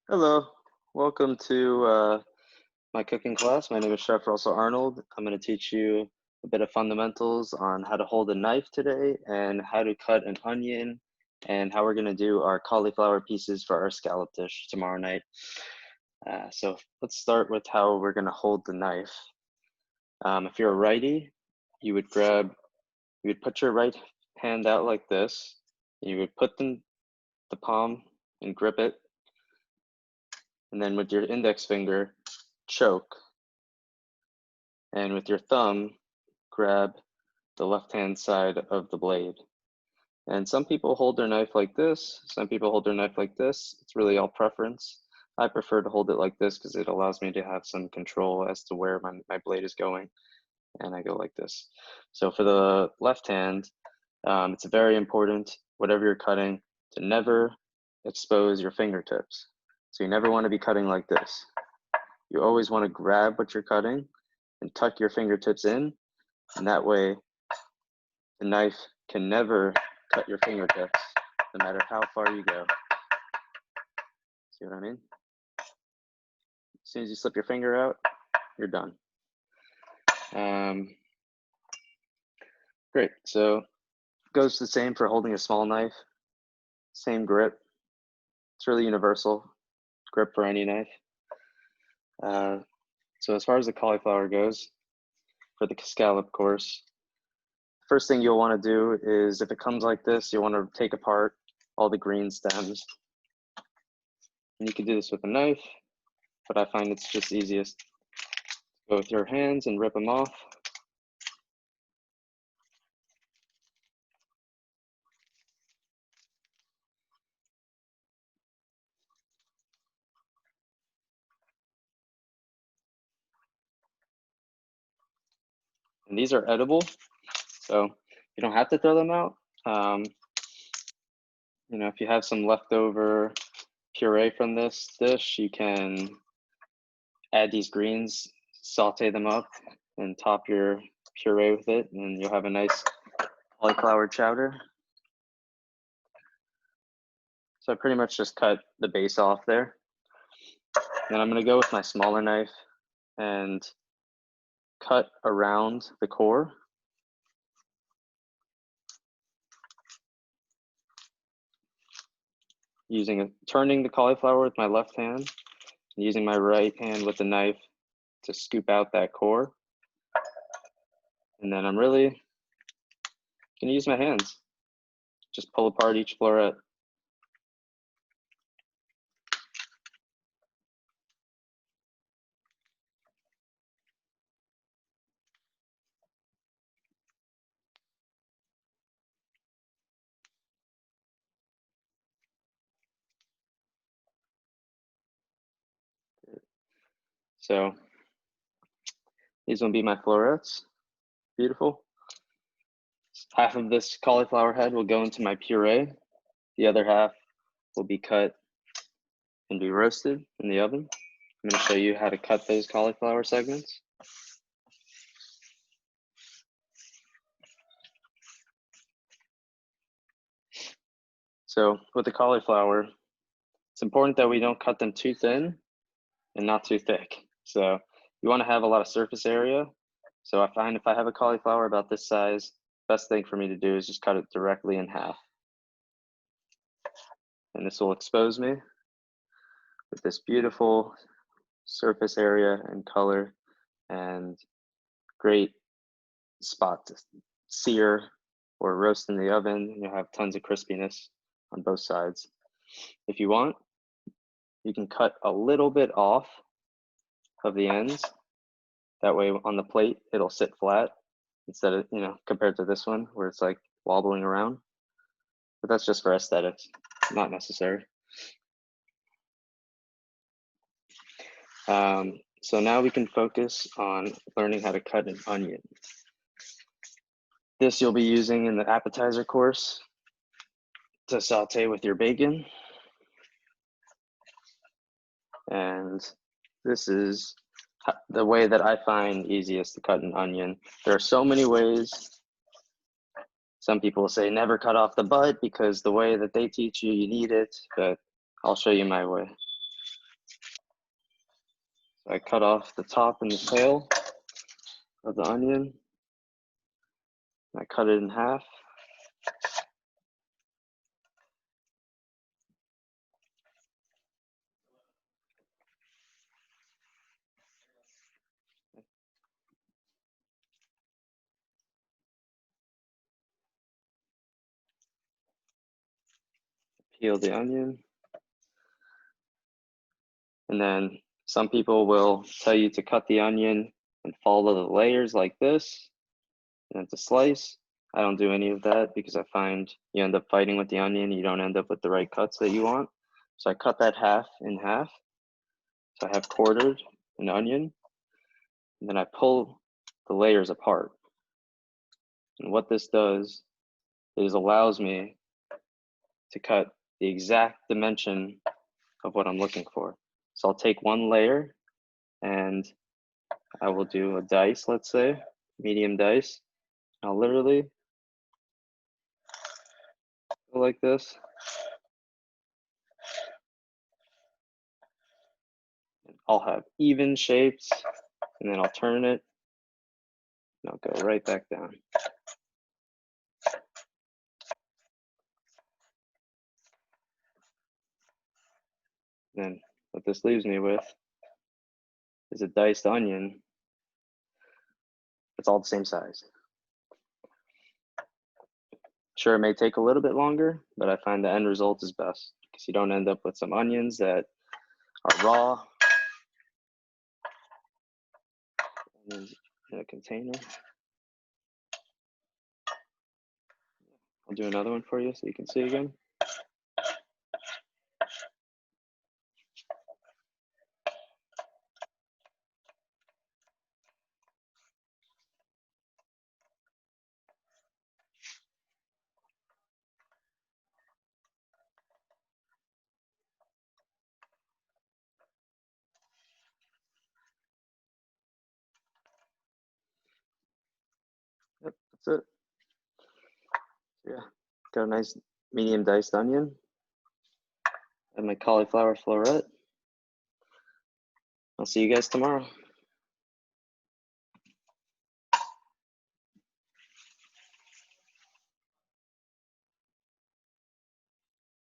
Hello, welcome to my cooking class. My name is Chef Russell Arnold. I'm going to teach you a bit of fundamentals on how to hold a knife today and how to cut an onion and how we're going to do our cauliflower pieces for our scallop dish tomorrow night. So let's start with how we're going to hold the knife. If you're a righty, you would put your right hand out like this. You would put the palm and grip it. And then with your index finger, choke. And with your thumb, grab the left-hand side of the blade. And some people hold their knife like this. Some people hold their knife like this. It's really all preference. I prefer to hold it like this because it allows me to have some control as to where my blade is going. And I go like this. So for the left hand, it's very important, whatever you're cutting, to never expose your fingertips. So you never want to be cutting like this. You always want to grab what you're cutting and tuck your fingertips in, and that way the knife can never cut your fingertips, no matter how far you go. See what I mean? As soon as you slip your finger out, you're done. Great, so it goes the same for holding a small knife, same grip. It's really universal grip for any knife. So as far as the cauliflower goes, for the scallop course, first thing you'll want to do is, if it comes like this, you'll want to take apart all the green stems. And you can do this with a knife, but I find it's just easiest to go with your hands and rip them off. And these are edible, so you don't have to throw them out. If you have some leftover puree from this dish, you can add these greens, saute them up, and top your puree with it, and you'll have a nice cauliflower chowder. So I pretty much just cut the base off there. Then I'm going to go with my smaller knife and cut around the core. Turning the cauliflower with my left hand, and using my right hand with the knife to scoop out that core. And then I'm really going to use my hands. Just pull apart each floret. So these will be my florets. Beautiful. Half of this cauliflower head will go into my puree. The other half will be cut and be roasted in the oven. I'm going to show you how to cut those cauliflower segments. So with the cauliflower, it's important that we don't cut them too thin and not too thick. So you want to have a lot of surface area. So I find if I have a cauliflower about this size, best thing for me to do is just cut it directly in half. And this will expose me with this beautiful surface area and color and great spot to sear or roast in the oven. You'll have tons of crispiness on both sides. If you want, you can cut a little bit off of the ends. That way on the plate, it'll sit flat instead of, compared to this one where it's like wobbling around. But that's just for aesthetics, not necessary. So now we can focus on learning how to cut an onion. This you'll be using in the appetizer course to saute with your bacon. And this is the way that I find easiest to cut an onion. There are so many ways. Some people say never cut off the butt because the way that they teach you, you need it, but I'll show you my way. So I cut off the top and the tail of the onion. I cut it in half. Peel the onion. And then some people will tell you to cut the onion and follow the layers like this, and then to slice. I don't do any of that because I find you end up fighting with the onion. You don't end up with the right cuts that you want. So I cut that half in half. So I have quartered an onion, and then I pull the layers apart. And what this does is allows me to cut the exact dimension of what I'm looking for. So I'll take one layer and I will do a dice, let's say, medium dice. I'll literally go like this. I'll have even shapes, and then I'll turn it, and I'll go right back down. And then what this leaves me with is a diced onion. It's all the same size. Sure, it may take a little bit longer, but I find the end result is best because you don't end up with some onions that are raw and in a container. I'll do another one for you so you can see again. Yep, that's it. Yeah, got a nice medium diced onion and my cauliflower floret. I'll see you guys tomorrow.